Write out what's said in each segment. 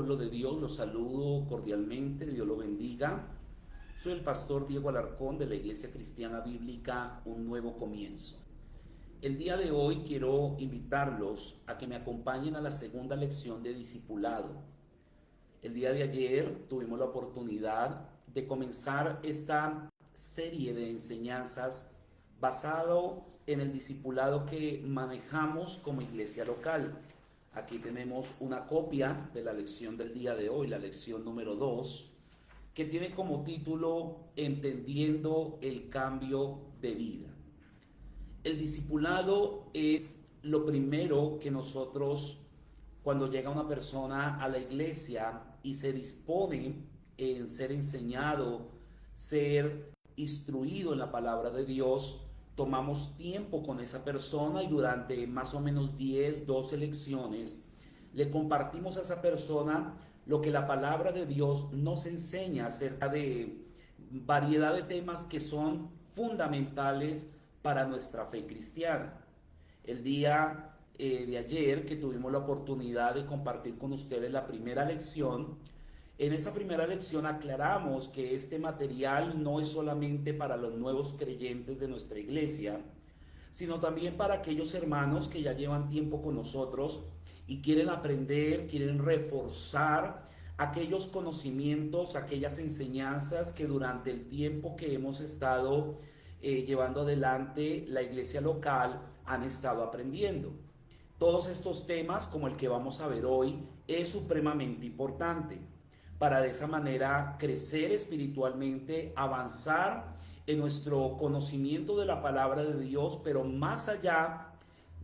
pueblo de Dios, los saludo cordialmente, Dios lo bendiga. Soy el pastor Diego Alarcón de la Iglesia Cristiana Bíblica Un Nuevo Comienzo. El día de hoy quiero invitarlos a que me acompañen a la segunda lección de discipulado. El día de ayer tuvimos la oportunidad de comenzar esta serie de enseñanzas basado en el discipulado que manejamos como iglesia local. Aquí tenemos una copia de la lección del día de hoy, la lección número 2, que tiene como título Entendiendo el cambio de vida. El discipulado es lo primero que nosotros, cuando llega una persona a la iglesia y se dispone en ser enseñado, ser instruido en la palabra de Dios, tomamos tiempo con esa persona y durante más o menos 10, 12 lecciones le compartimos a esa persona lo que la palabra de Dios nos enseña acerca de variedad de temas que son fundamentales para nuestra fe cristiana. El día de ayer que tuvimos la oportunidad de compartir con ustedes la primera lección, en esa primera lección aclaramos que este material no es solamente para los nuevos creyentes de nuestra iglesia, sino también para aquellos hermanos que ya llevan tiempo con nosotros y quieren aprender, quieren reforzar aquellos conocimientos, aquellas enseñanzas que durante el tiempo que hemos estado llevando adelante la iglesia local han estado aprendiendo. Todos estos temas, como el que vamos a ver hoy, es supremamente importante para de esa manera crecer espiritualmente, avanzar en nuestro conocimiento de la palabra de Dios, pero más allá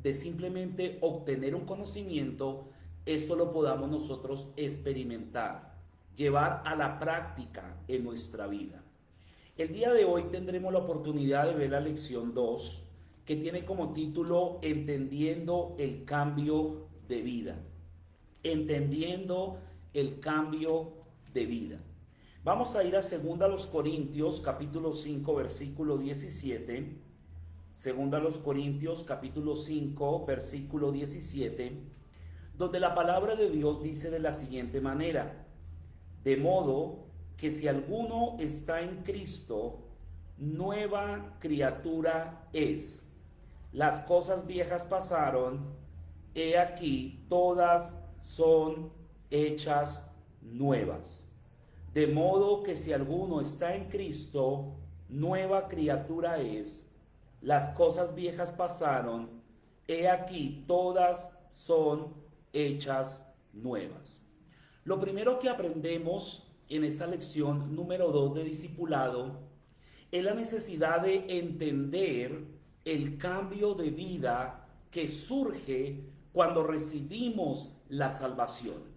de simplemente obtener un conocimiento, esto lo podamos nosotros experimentar, llevar a la práctica en nuestra vida. El día de hoy tendremos la oportunidad de ver la lección 2, que tiene como título Entendiendo el cambio de vida. Entendiendo el cambio de vida. Vamos a ir a 2 Corintios capítulo 5 versículo 17. 2 Corintios capítulo 5 versículo 17, donde la palabra de Dios dice de la siguiente manera: de modo que si alguno está en Cristo, nueva criatura es. Las cosas viejas pasaron, he aquí todas son hechas nuevas. De modo que si alguno está en Cristo, nueva criatura es. Las cosas viejas pasaron, he aquí todas son hechas nuevas. Lo primero que aprendemos en esta lección número 2 de discipulado es la necesidad de entender el cambio de vida que surge cuando recibimos la salvación.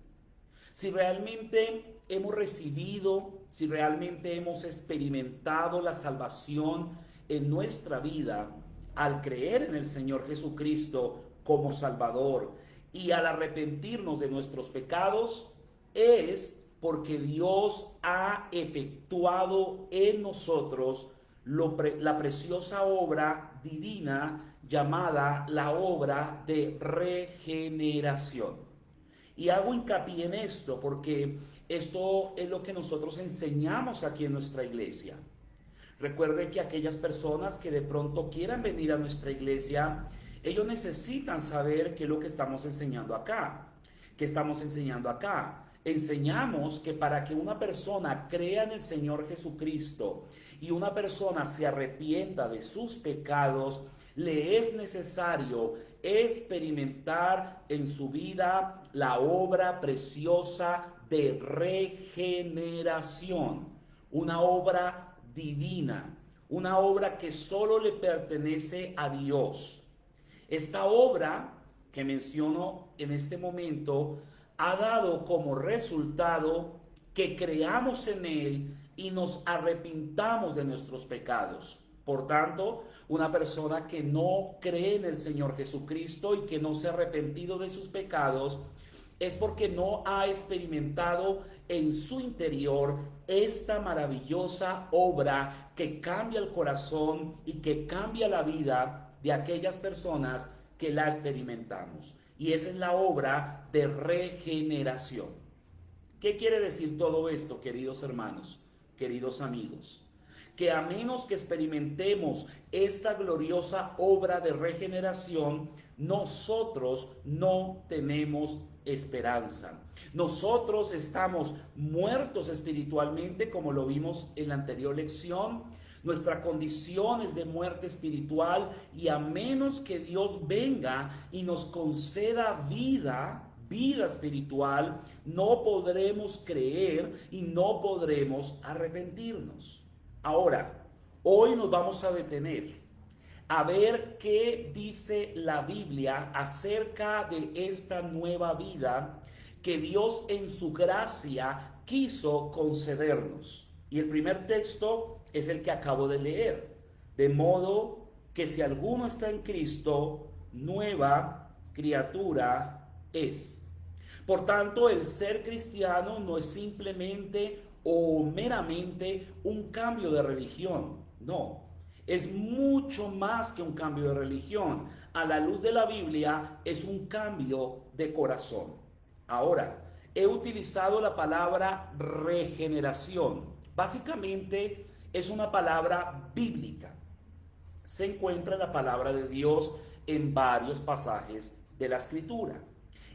Si realmente hemos recibido, si realmente hemos experimentado la salvación en nuestra vida, al creer en el Señor Jesucristo como Salvador y al arrepentirnos de nuestros pecados, es porque Dios ha efectuado en nosotros la preciosa obra divina llamada la obra de regeneración. Y hago hincapié en esto porque esto es lo que nosotros enseñamos aquí en nuestra iglesia. Recuerden que aquellas personas que de pronto quieran venir a nuestra iglesia, ellos necesitan saber qué es lo que estamos enseñando acá. ¿Qué estamos enseñando acá? Enseñamos que para que una persona crea en el Señor Jesucristo y una persona se arrepienta de sus pecados, le es necesario experimentar en su vida la obra preciosa de regeneración, una obra divina, una obra que solo le pertenece a Dios. Esta obra que menciono en este momento ha dado como resultado que creamos en Él y nos arrepintamos de nuestros pecados. Por tanto, una persona que no cree en el Señor Jesucristo y que no se ha arrepentido de sus pecados es porque no ha experimentado en su interior esta maravillosa obra que cambia el corazón y que cambia la vida de aquellas personas que la experimentamos. Y esa es la obra de regeneración. ¿Qué quiere decir todo esto, queridos hermanos, queridos amigos? Que a menos que experimentemos esta gloriosa obra de regeneración, nosotros no tenemos esperanza. Nosotros estamos muertos espiritualmente, como lo vimos en la anterior lección. Nuestra condición es de muerte espiritual, y a menos que Dios venga y nos conceda vida espiritual, no podremos creer y no podremos arrepentirnos. Ahora, hoy nos vamos a detener a ver qué dice la Biblia acerca de esta nueva vida que Dios en su gracia quiso concedernos. Y el primer texto es el que acabo de leer. De modo que si alguno está en Cristo, nueva criatura es. Por tanto, el ser cristiano no es simplemente o meramente un cambio de religión. No, es mucho más que un cambio de religión. A la luz de la Biblia, es un cambio de corazón. Ahora, he utilizado la palabra regeneración. Básicamente es una palabra bíblica. Se encuentra en la palabra de Dios en varios pasajes de la Escritura.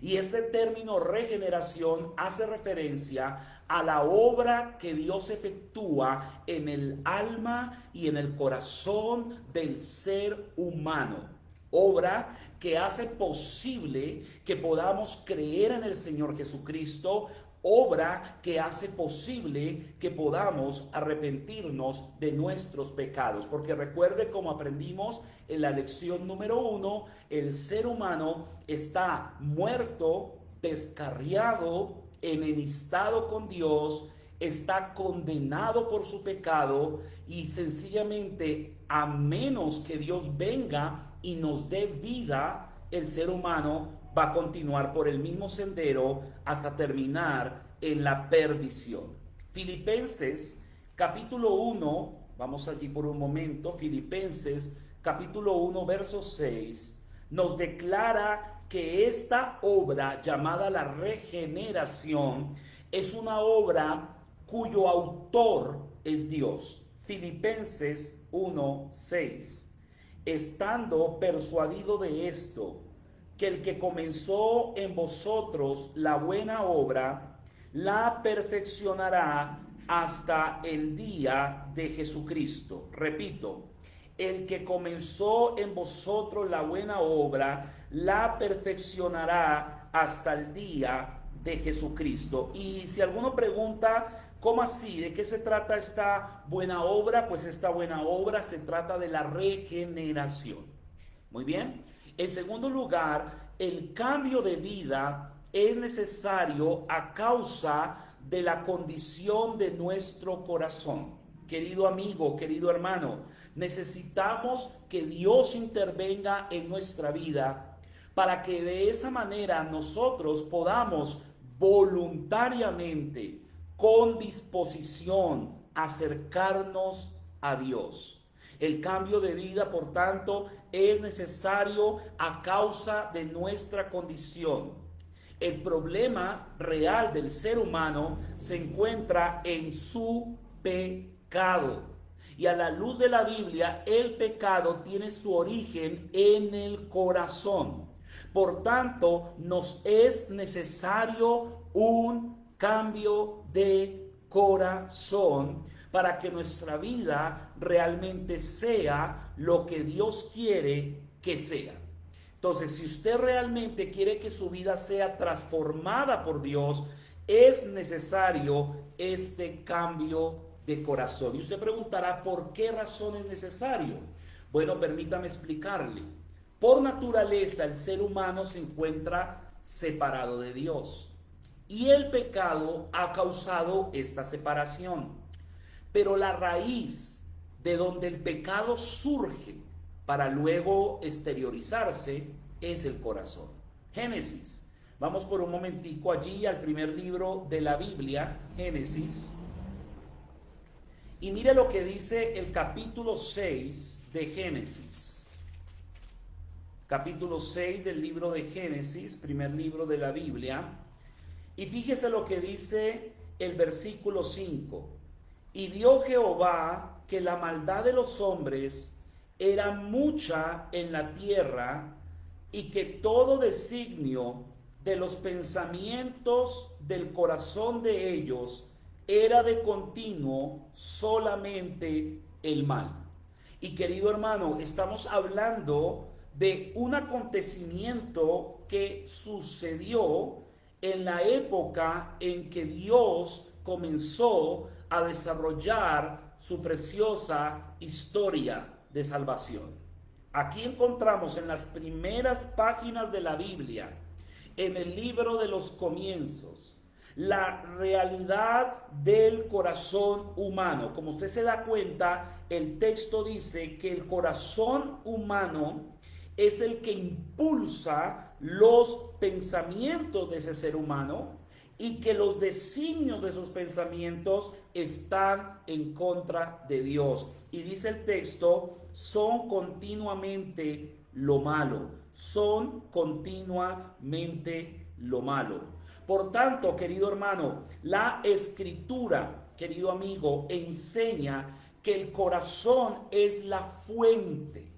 Y este término regeneración hace referencia a la obra que Dios efectúa en el alma y en el corazón del ser humano. Obra que hace posible que podamos creer en el Señor Jesucristo. Obra que hace posible que podamos arrepentirnos de nuestros pecados. Porque recuerde, como aprendimos en la lección número 1, el ser humano está muerto, descarriado, enemistado con Dios, está condenado por su pecado, y sencillamente, a menos que Dios venga y nos dé vida, el ser humano va a continuar por el mismo sendero hasta terminar en la perdición. Filipenses capítulo 1, vamos allí por un momento. Filipenses capítulo 1 verso 6 nos declara que esta obra llamada la regeneración es una obra cuyo autor es Dios. Filipenses 1, 6. Estando persuadido de esto, que el que comenzó en vosotros la buena obra, la perfeccionará hasta el día de Jesucristo. Repito, el que comenzó en vosotros la buena obra, la perfeccionará hasta el día de Jesucristo. Y si alguno pregunta, ¿cómo así? ¿De qué se trata esta buena obra? Pues esta buena obra se trata de la regeneración. Muy bien. En segundo lugar, el cambio de vida es necesario a causa de la condición de nuestro corazón. Querido amigo, querido hermano, necesitamos que Dios intervenga en nuestra vida para que de esa manera nosotros podamos voluntariamente, con disposición, acercarnos a Dios. El cambio de vida, por tanto, es necesario a causa de nuestra condición. El problema real del ser humano se encuentra en su pecado. Y a la luz de la Biblia, el pecado tiene su origen en el corazón. Por tanto, nos es necesario un cambio de corazón para que nuestra vida realmente sea lo que Dios quiere que sea. Entonces, si usted realmente quiere que su vida sea transformada por Dios, es necesario este cambio de corazón. Y usted preguntará, ¿por qué razón es necesario? Bueno, permítame explicarle. Por naturaleza, el ser humano se encuentra separado de Dios. Y el pecado ha causado esta separación. Pero la raíz de donde el pecado surge para luego exteriorizarse es el corazón. Génesis. Vamos por un momentico allí al primer libro de la Biblia, Génesis. Y mire lo que dice el capítulo 6 de Génesis. Capítulo 6 del libro de Génesis, primer libro de la Biblia. Y fíjese lo que dice el versículo 5. Y vio Jehová que la maldad de los hombres era mucha en la tierra, y que todo designio de los pensamientos del corazón de ellos era de continuo solamente el mal. Y querido hermano, estamos hablando de un acontecimiento que sucedió en la época en que Dios comenzó a desarrollar su preciosa historia de salvación. Aquí encontramos en las primeras páginas de la Biblia, en el libro de los comienzos, la realidad del corazón humano. Como usted se da cuenta, el texto dice que el corazón humano es el que impulsa los pensamientos de ese ser humano, y que los designios de esos pensamientos están en contra de Dios. Y dice el texto, son continuamente lo malo, son continuamente lo malo. Por tanto, querido hermano, la Escritura, querido amigo, enseña que el corazón es la fuente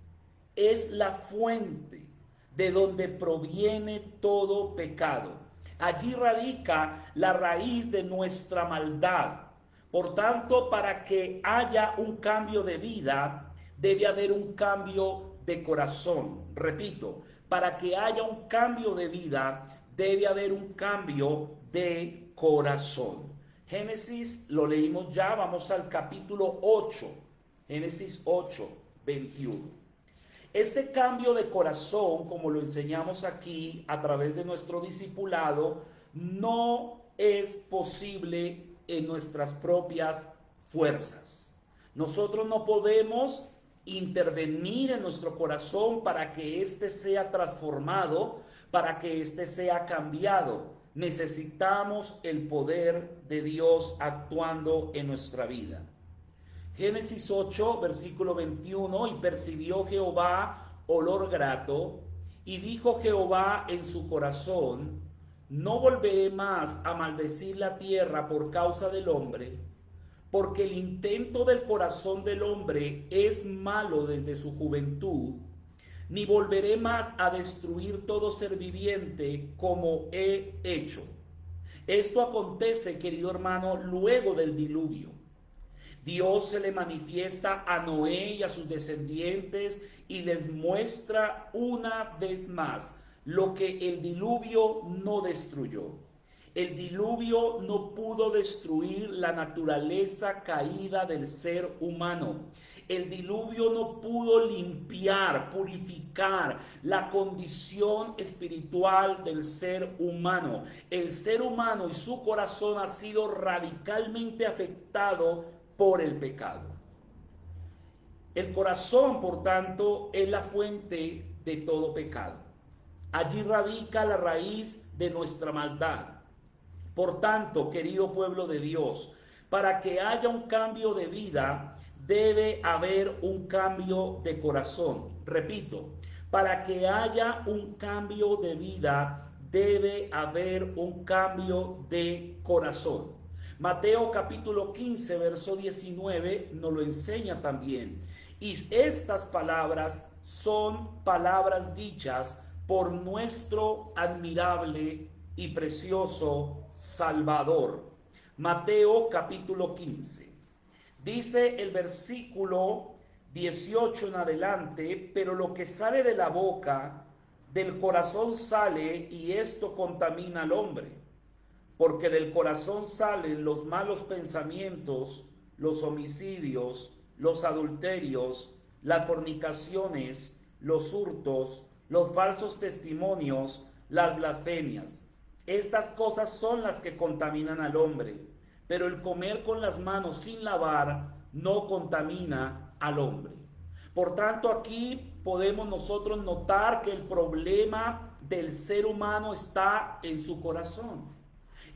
de donde proviene todo pecado. Allí radica la raíz de nuestra maldad. Por tanto, para que haya un cambio de vida, debe haber un cambio de corazón. Repito, para que haya un cambio de vida, debe haber un cambio de corazón. Génesis lo leímos ya, vamos al capítulo 8. Génesis 8, 21. Este cambio de corazón, como lo enseñamos aquí a través de nuestro discipulado, no es posible en nuestras propias fuerzas. Nosotros no podemos intervenir en nuestro corazón para que éste sea transformado, para que éste sea cambiado. Necesitamos el poder de Dios actuando en nuestra vida. Génesis 8, versículo 21, y percibió Jehová olor grato, y dijo Jehová en su corazón, no volveré más a maldecir la tierra por causa del hombre, porque el intento del corazón del hombre es malo desde su juventud, ni volveré más a destruir todo ser viviente como he hecho. Esto acontece, querido hermano, luego del diluvio. Dios se le manifiesta a Noé y a sus descendientes y les muestra una vez más lo que el diluvio no destruyó. El diluvio no pudo destruir la naturaleza caída del ser humano. El diluvio no pudo limpiar, purificar la condición espiritual del ser humano. El ser humano y su corazón ha sido radicalmente afectado por el pecado. El corazón, por tanto, es la fuente de todo pecado. Allí radica la raíz de nuestra maldad. Por tanto, querido pueblo de Dios, para que haya un cambio de vida, debe haber un cambio de corazón. Repito, para que haya un cambio de vida, debe haber un cambio de corazón. Mateo capítulo 15, verso 19 nos lo enseña también. Y estas palabras son palabras dichas por nuestro admirable y precioso Salvador. Mateo capítulo 15. Dice el versículo 18 en adelante, pero lo que sale de la boca, del corazón sale, y esto contamina al hombre. Porque del corazón salen los malos pensamientos, los homicidios, los adulterios, las fornicaciones, los hurtos, los falsos testimonios, las blasfemias. Estas cosas son las que contaminan al hombre, pero el comer con las manos sin lavar no contamina al hombre. Por tanto, aquí podemos nosotros notar que el problema del ser humano está en su corazón.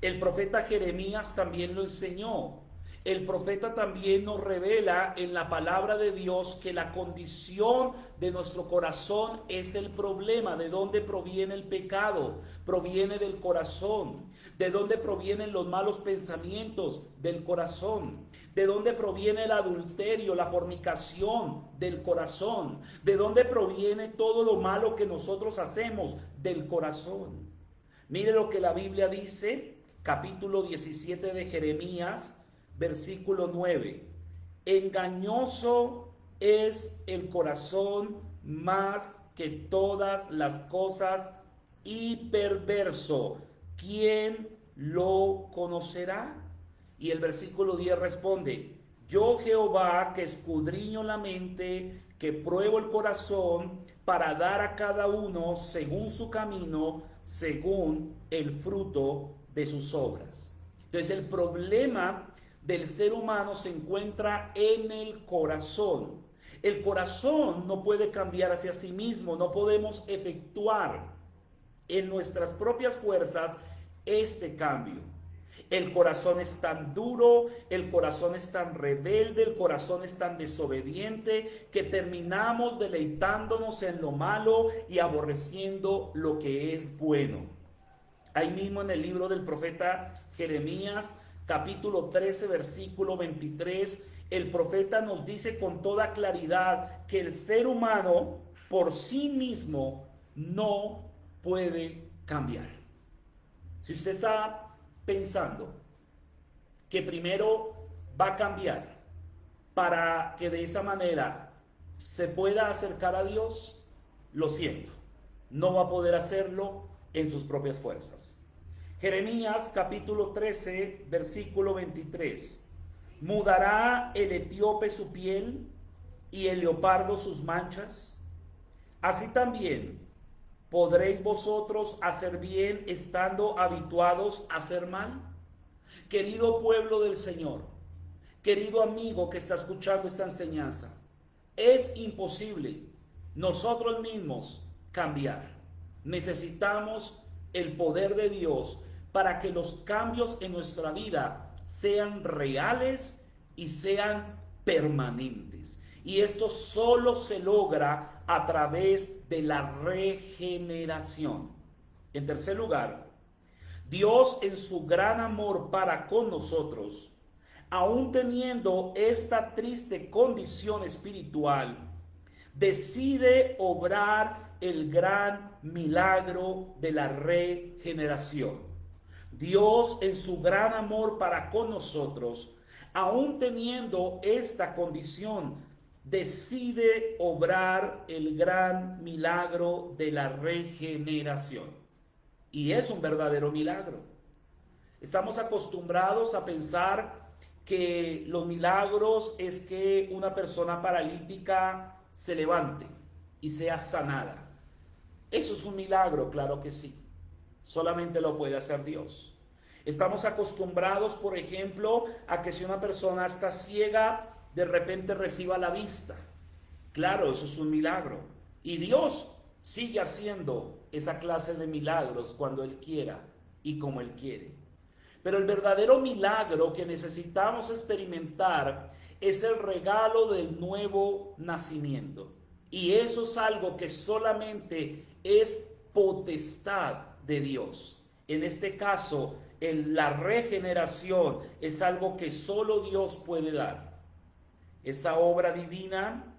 El profeta Jeremías también lo enseñó. El profeta también nos revela en la palabra de Dios que la condición de nuestro corazón es el problema. ¿De dónde proviene el pecado? Proviene del corazón. ¿De dónde provienen los malos pensamientos? Del corazón. ¿De dónde proviene el adulterio, la fornicación? Del corazón. ¿De dónde proviene todo lo malo que nosotros hacemos? Del corazón. Mire lo que la Biblia dice, capítulo 17 de Jeremías, versículo 9. Engañoso es el corazón más que todas las cosas y perverso. ¿Quién lo conocerá? Y el versículo 10 responde: yo Jehová, que escudriño la mente, que pruebo el corazón, para dar a cada uno según su camino, según el fruto de sus obras. Entonces el problema del ser humano se encuentra en el corazón. El corazón no puede cambiar hacia sí mismo, no podemos efectuar en nuestras propias fuerzas este cambio. El corazón es tan duro, el corazón es tan rebelde, el corazón es tan desobediente que terminamos deleitándonos en lo malo y aborreciendo lo que es bueno. Ahí mismo en el libro del profeta Jeremías, capítulo 13, versículo 23, el profeta nos dice con toda claridad que el ser humano por sí mismo no puede cambiar. Si usted está pensando que primero va a cambiar para que de esa manera se pueda acercar a Dios, lo siento, no va a poder hacerlo en sus propias fuerzas. Jeremías capítulo 13, versículo 23. ¿Mudará el etíope su piel y el leopardo sus manchas? Así también ¿podréis vosotros hacer bien estando habituados a hacer mal? Querido pueblo del Señor, querido amigo que está escuchando esta enseñanza, es imposible nosotros mismos cambiar. Necesitamos el poder de Dios para que los cambios en nuestra vida sean reales y sean permanentes. Y esto solo se logra a través de la regeneración. En tercer lugar, Dios en su gran amor para con nosotros, aún teniendo esta triste condición espiritual, decide obrar el gran milagro de la regeneración. Dios en su gran amor para con nosotros, aún teniendo esta condición, decide obrar el gran milagro de la regeneración. Y es un verdadero milagro. Estamos acostumbrados a pensar que los milagros es que una persona paralítica se levante y sea sanada. Eso es un milagro, claro que sí. Solamente lo puede hacer Dios. Estamos acostumbrados, por ejemplo, a que si una persona está ciega, de repente reciba la vista. Claro, eso es un milagro. Y Dios sigue haciendo esa clase de milagros cuando Él quiera y como Él quiere. Pero el verdadero milagro que necesitamos experimentar es el regalo del nuevo nacimiento. Y eso es algo que solamente es potestad de Dios. En este caso, la regeneración es algo que solo Dios puede dar. Esta obra divina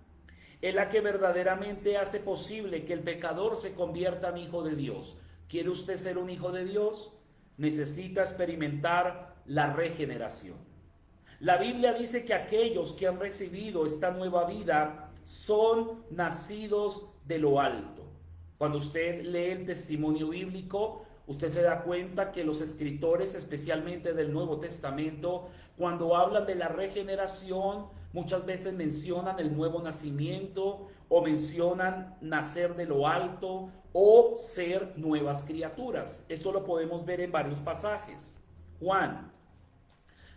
es la que verdaderamente hace posible que el pecador se convierta en hijo de Dios. ¿Quiere usted ser un hijo de Dios? Necesita experimentar la regeneración. La Biblia dice que aquellos que han recibido esta nueva vida son nacidos de lo alto. Cuando usted lee el testimonio bíblico, usted se da cuenta que los escritores, especialmente del Nuevo Testamento, cuando hablan de la regeneración, muchas veces mencionan el nuevo nacimiento o mencionan nacer de lo alto o ser nuevas criaturas. Esto lo podemos ver en varios pasajes. Juan,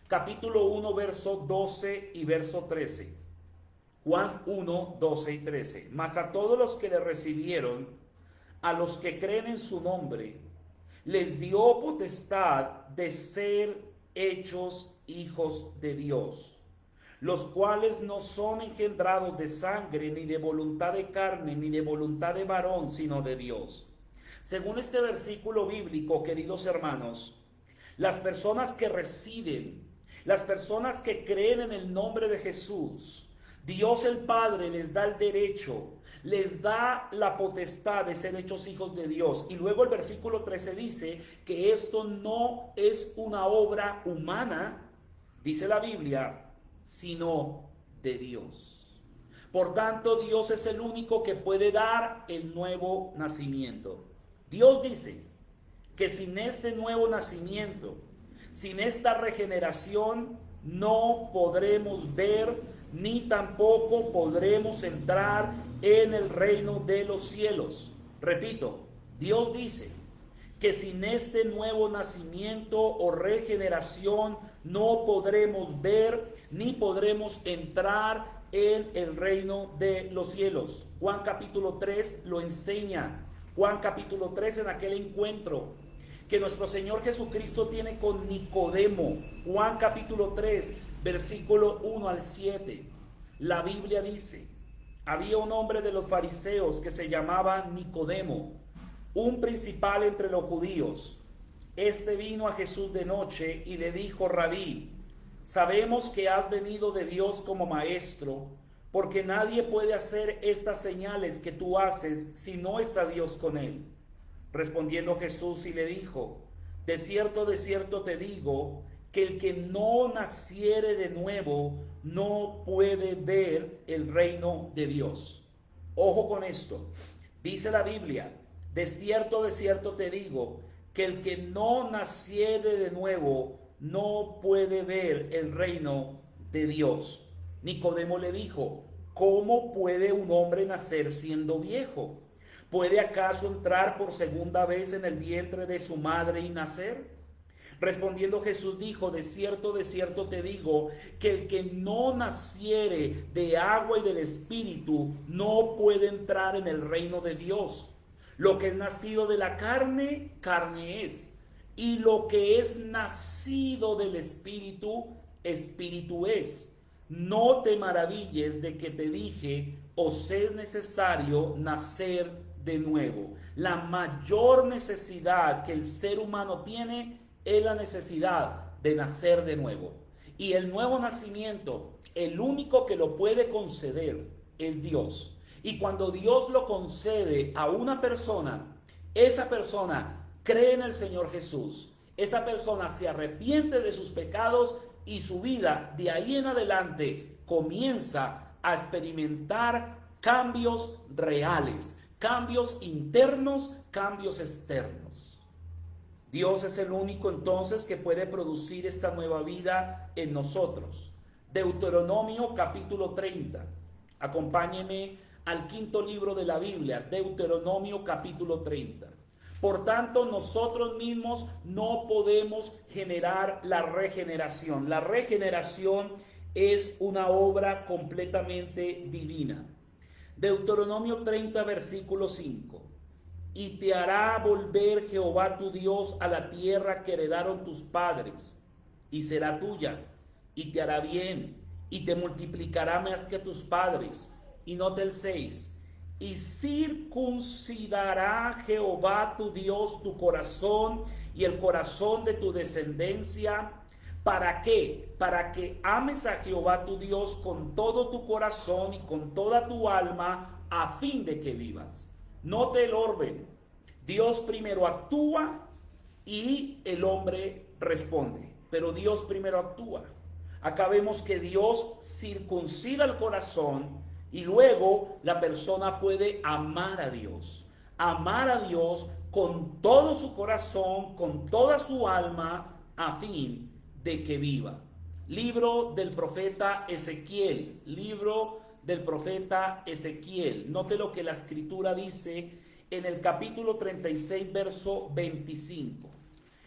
capítulo 1, verso 12 y verso 13. Juan 1, 12 y 13. Mas a todos los que le recibieron, a los que creen en su nombre, les dio potestad de ser hechos hijos de Dios, los cuales no son engendrados de sangre, ni de voluntad de carne, ni de voluntad de varón, sino de Dios. Según este versículo bíblico, queridos hermanos, las personas que residen, las personas que creen en el nombre de Jesús, Dios el Padre les da el derecho, les da la potestad de ser hechos hijos de Dios. Y luego el versículo 13 dice que esto no es una obra humana, dice la Biblia, sino de Dios. Por tanto, Dios es el único que puede dar el nuevo nacimiento. Dios dice que sin este nuevo nacimiento, sin esta regeneración, no podremos ver ni tampoco podremos entrar en el reino de los cielos. Repito, Dios dice que sin este nuevo nacimiento o regeneración no podremos ver ni podremos entrar en el reino de los cielos. Juan capítulo 3 lo enseña. Juan capítulo 3, en aquel encuentro que nuestro Señor Jesucristo tiene con Nicodemo. Juan capítulo 3, versículo 1 al 7. La Biblia dice: había un hombre de los fariseos que se llamaba Nicodemo, un principal entre los judíos. Este vino a Jesús de noche y le dijo: Rabí, sabemos que has venido de Dios como maestro, porque nadie puede hacer estas señales que tú haces si no está Dios con él. Respondiendo Jesús y le dijo: de cierto te digo, que el que no naciere de nuevo no puede ver el reino de Dios. Ojo con esto. Dice la Biblia: de cierto te digo, que el que no naciere de nuevo no puede ver el reino de Dios. Nicodemo le dijo: ¿cómo puede un hombre nacer siendo viejo? ¿Puede acaso entrar por segunda vez en el vientre de su madre y nacer? Respondiendo Jesús dijo: de cierto te digo, que el que no naciere de agua y del Espíritu no puede entrar en el reino de Dios. Lo que es nacido de la carne, carne es, y lo que es nacido del Espíritu, Espíritu es. No te maravilles de que te dije: os es necesario nacer de nuevo. La mayor necesidad que el ser humano tiene es la necesidad de nacer de nuevo. Y el nuevo nacimiento, el único que lo puede conceder es Dios. Y cuando Dios lo concede a una persona, esa persona cree en el Señor Jesús. Esa persona se arrepiente de sus pecados y su vida de ahí en adelante comienza a experimentar cambios reales, cambios internos, cambios externos. Dios es el único entonces que puede producir esta nueva vida en nosotros. Deuteronomio capítulo 30. Acompáñeme al quinto libro de la Biblia, Deuteronomio capítulo 30. Por tanto, nosotros mismos no podemos generar la regeneración. La regeneración es una obra completamente divina. Deuteronomio 30, versículo 5. Y te hará volver Jehová tu Dios a la tierra que heredaron tus padres, y será tuya, y te hará bien, y te multiplicará más que tus padres. Y note el 6. Y circuncidará Jehová tu Dios tu corazón y el corazón de tu descendencia. ¿Para qué? Para que ames a Jehová tu Dios con todo tu corazón y con toda tu alma, a fin de que vivas. Note el orden. Dios primero actúa y el hombre responde. Pero Dios primero actúa. Acá vemos que Dios circuncida el corazón y luego la persona puede amar a Dios. Amar a Dios con todo su corazón, con toda su alma, a fin de que viva. Libro del profeta Ezequiel. Libro del profeta Ezequiel. Note lo que la escritura dice en el capítulo 36, verso 25.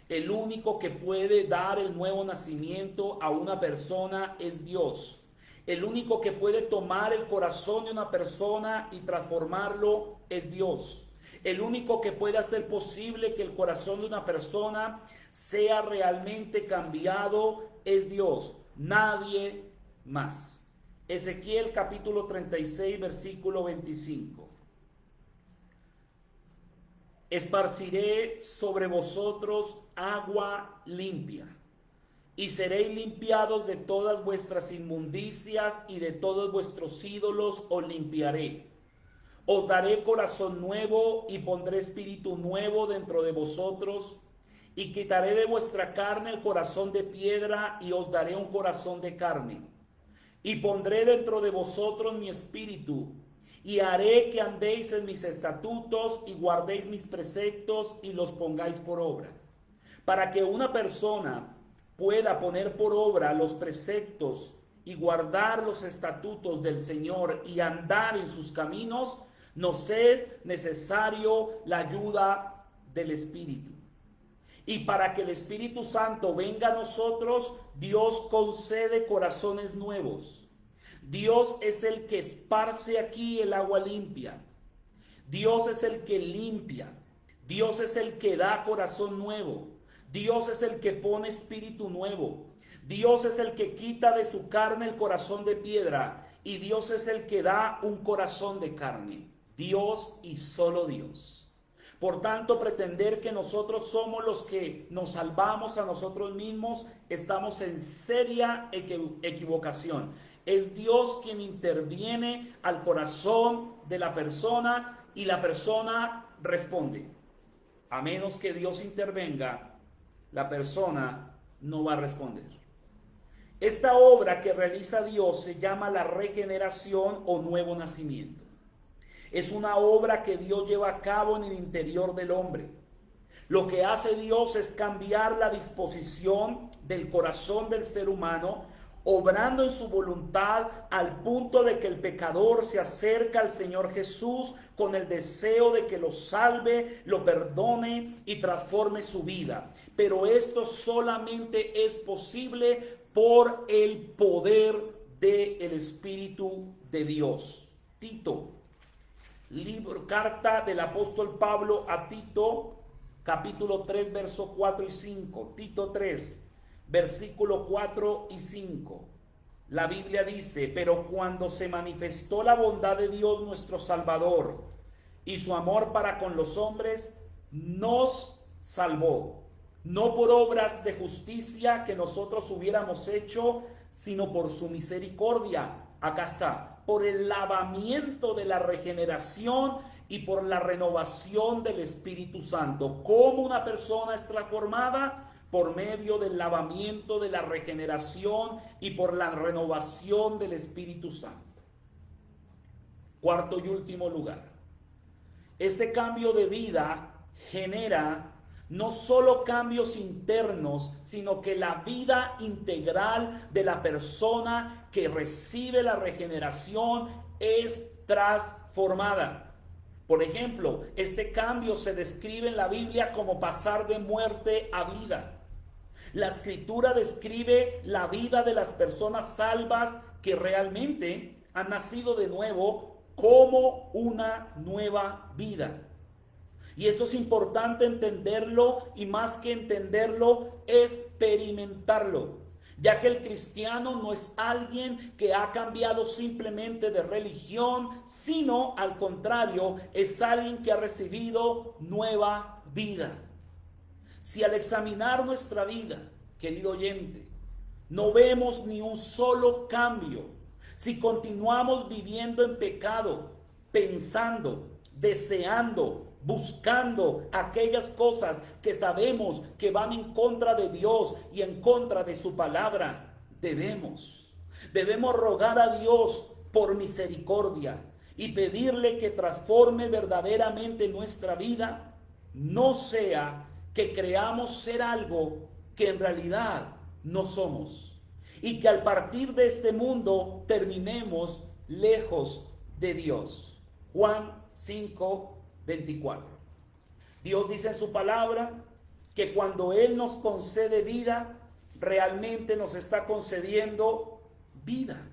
El único que puede dar el nuevo nacimiento a una persona es Dios. El único que puede tomar el corazón de una persona y transformarlo es Dios. El único que puede hacer posible que el corazón de una persona sea realmente cambiado, es Dios, nadie más. Ezequiel capítulo 36, versículo 25. Esparciré sobre vosotros agua limpia, y seréis limpiados de todas vuestras inmundicias, y de todos vuestros ídolos os limpiaré. Os daré corazón nuevo, y pondré espíritu nuevo dentro de vosotros, y quitaré de vuestra carne el corazón de piedra, y os daré un corazón de carne. Y pondré dentro de vosotros mi espíritu, y haré que andéis en mis estatutos, y guardéis mis preceptos, y los pongáis por obra. Para que una persona pueda poner por obra los preceptos y guardar los estatutos del Señor y andar en sus caminos, nos es necesario la ayuda del Espíritu. Y para que el Espíritu Santo venga a nosotros, Dios concede corazones nuevos. Dios es el que esparce aquí el agua limpia. Dios es el que limpia. Dios es el que da corazón nuevo. Dios es el que pone espíritu nuevo. Dios es el que quita de su carne el corazón de piedra. Y Dios es el que da un corazón de carne. Dios y solo Dios. Por tanto, pretender que nosotros somos los que nos salvamos a nosotros mismos, estamos en seria equivocación. Es Dios quien interviene al corazón de la persona y la persona responde. A menos que Dios intervenga, la persona no va a responder. Esta obra que realiza Dios se llama la regeneración o nuevo nacimiento. Es una obra que Dios lleva a cabo en el interior del hombre. Lo que hace Dios es cambiar la disposición del corazón del ser humano, obrando en su voluntad al punto de que el pecador se acerca al Señor Jesús con el deseo de que lo salve, lo perdone y transforme su vida. Pero esto solamente es posible por el poder del Espíritu de Dios. Tito, carta del apóstol Pablo a Tito, capítulo 3, verso 4 y 5. Tito 3, versículo 4 y 5. La Biblia dice: pero cuando se manifestó la bondad de Dios nuestro Salvador y su amor para con los hombres, nos salvó, no por obras de justicia que nosotros hubiéramos hecho, sino por su misericordia. Acá está, por el lavamiento de la regeneración y por la renovación del Espíritu Santo. ¿Cómo una persona es transformada? Por medio del lavamiento de la regeneración y por la renovación del Espíritu Santo. Cuarto y último lugar, este cambio de vida genera no solo cambios internos, sino que la vida integral de la persona que recibe la regeneración es transformada. Por ejemplo, este cambio se describe en la Biblia como pasar de muerte a vida. La Escritura describe la vida de las personas salvas que realmente han nacido de nuevo como una nueva vida. Y esto es importante entenderlo, y más que entenderlo, experimentarlo, ya que el cristiano no es alguien que ha cambiado simplemente de religión, sino al contrario, es alguien que ha recibido nueva vida. Si al examinar nuestra vida, querido oyente, no vemos ni un solo cambio, si continuamos viviendo en pecado, pensando, deseando, buscando aquellas cosas que sabemos que van en contra de Dios y en contra de su palabra, debemos rogar a Dios por misericordia y pedirle que transforme verdaderamente nuestra vida, no sea que creamos ser algo que en realidad no somos, y que al partir de este mundo terminemos lejos de Dios. Juan 5:24. Dios dice en su palabra que cuando Él nos concede vida, realmente nos está concediendo vida.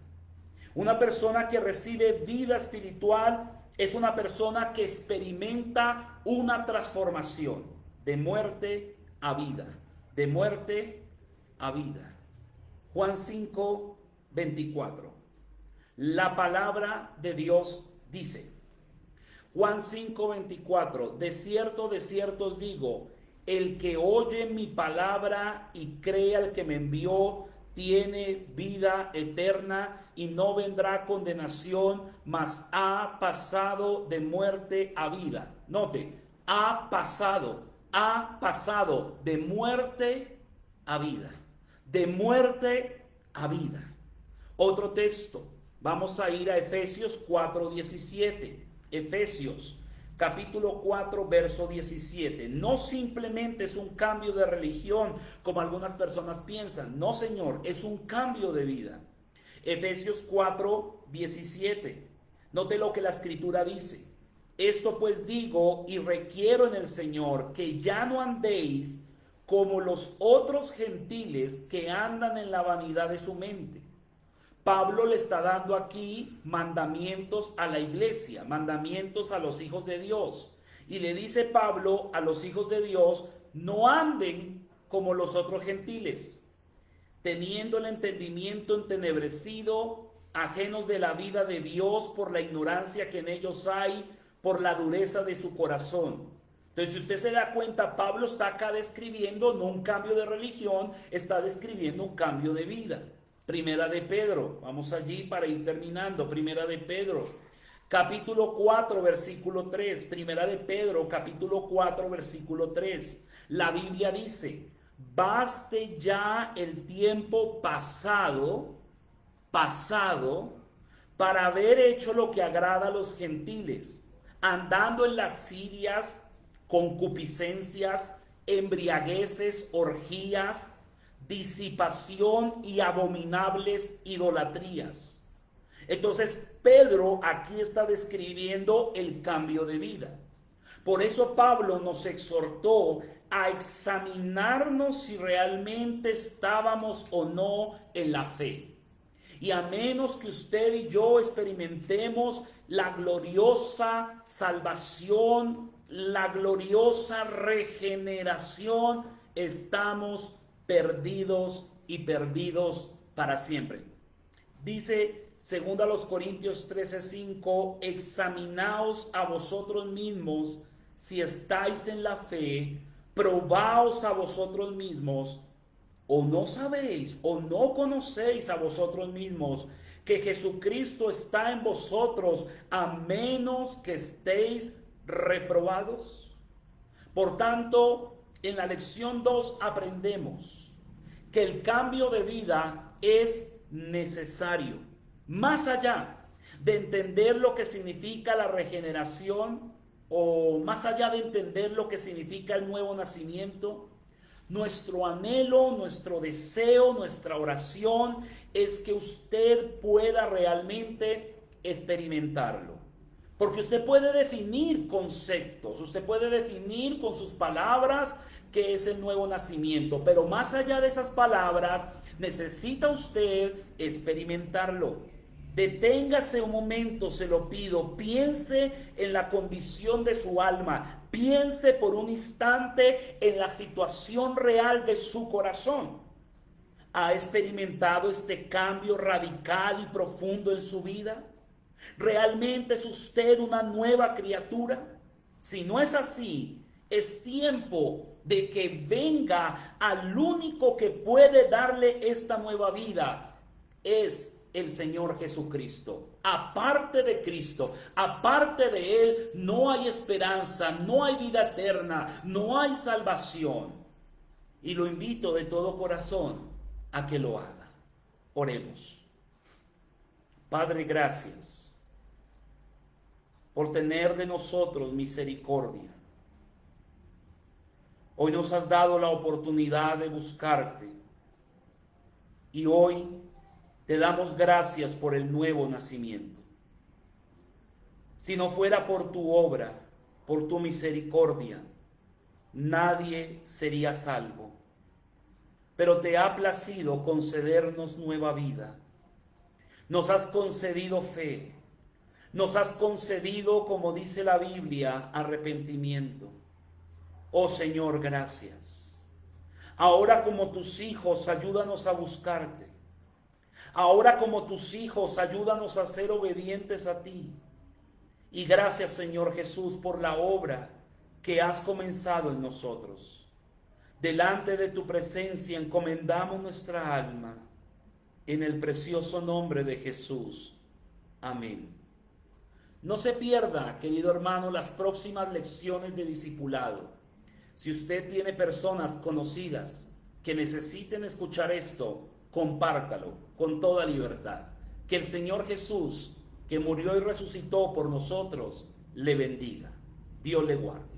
Una persona que recibe vida espiritual es una persona que experimenta una transformación de muerte a vida, de muerte a vida. Juan 5, 24. La palabra de Dios dice, Juan 5, 24, de cierto os digo, el que oye mi palabra y cree al que me envió, tiene vida eterna y no vendrá a condenación, mas ha pasado de muerte a vida. Note, ha pasado de muerte a vida, de muerte a vida. Otro texto, vamos a ir a Efesios 4:17. Efesios capítulo 4, verso 17. No simplemente es un cambio de religión, como algunas personas piensan. No, Señor, es un cambio de vida. Efesios 4, 17. Note lo que la Escritura dice. Esto pues digo y requiero en el Señor, que ya no andéis como los otros gentiles que andan en la vanidad de su mente. Pablo le está dando aquí mandamientos a la iglesia, mandamientos a los hijos de Dios. Y le dice Pablo a los hijos de Dios, no anden como los otros gentiles, teniendo el entendimiento entenebrecido, ajenos de la vida de Dios por la ignorancia que en ellos hay, por la dureza de su corazón. Entonces, si usted se da cuenta, Pablo está acá describiendo no un cambio de religión, está describiendo un cambio de vida. Primera de Pedro, vamos allí para ir terminando. Primera de Pedro, capítulo 4, versículo 3. Primera de Pedro, capítulo 4, versículo 3. La Biblia dice, baste ya el tiempo pasado, para haber hecho lo que agrada a los gentiles, andando en lascivias, concupiscencias, embriagueces, orgías, disipación y abominables idolatrías. Entonces Pedro aquí está describiendo el cambio de vida. Por eso Pablo nos exhortó a examinarnos si realmente estábamos o no en la fe. Y a menos que usted y yo experimentemos la gloriosa salvación, la gloriosa regeneración, estamos perdidos y perdidos para siempre. Dice 2 Corintios 13:5, examinaos a vosotros mismos si estáis en la fe, probaos a vosotros mismos, o no sabéis o no conocéis a vosotros mismos que Jesucristo está en vosotros, a menos que estéis reprobados. Por tanto, en la lección 2 aprendemos que el cambio de vida es necesario. Más allá de entender lo que significa la regeneración, o más allá de entender lo que significa el nuevo nacimiento, nuestro anhelo, nuestro deseo, nuestra oración es que usted pueda realmente experimentarlo. Porque usted puede definir conceptos, usted puede definir con sus palabras qué es el nuevo nacimiento, pero más allá de esas palabras, necesita usted experimentarlo. Deténgase un momento, se lo pido, piense en la condición de su alma, piense por un instante en la situación real de su corazón. ¿Ha experimentado este cambio radical y profundo en su vida? ¿Realmente es usted una nueva criatura? Si no es así, es tiempo de que venga al único que puede darle esta nueva vida. Es el Señor Jesucristo. Aparte de Cristo, aparte de Él, no hay esperanza, no hay vida eterna, no hay salvación. Y lo invito de todo corazón a que lo haga. Oremos. Padre, gracias por tener de nosotros misericordia. Hoy nos has dado la oportunidad de buscarte y hoy te damos gracias por el nuevo nacimiento. Si no fuera por tu obra, por tu misericordia, nadie sería salvo. Pero te ha placido concedernos nueva vida. Nos has concedido fe. Nos has concedido, como dice la Biblia, arrepentimiento. Oh Señor, gracias. Ahora como tus hijos, ayúdanos a buscarte. Ahora como tus hijos, ayúdanos a ser obedientes a ti. Y gracias, Señor Jesús, por la obra que has comenzado en nosotros. Delante de tu presencia encomendamos nuestra alma, en el precioso nombre de Jesús. Amén. No se pierda, querido hermano, las próximas lecciones de discipulado. Si usted tiene personas conocidas que necesiten escuchar esto, compártalo con toda libertad. Que el Señor Jesús, que murió y resucitó por nosotros, le bendiga. Dios le guarde.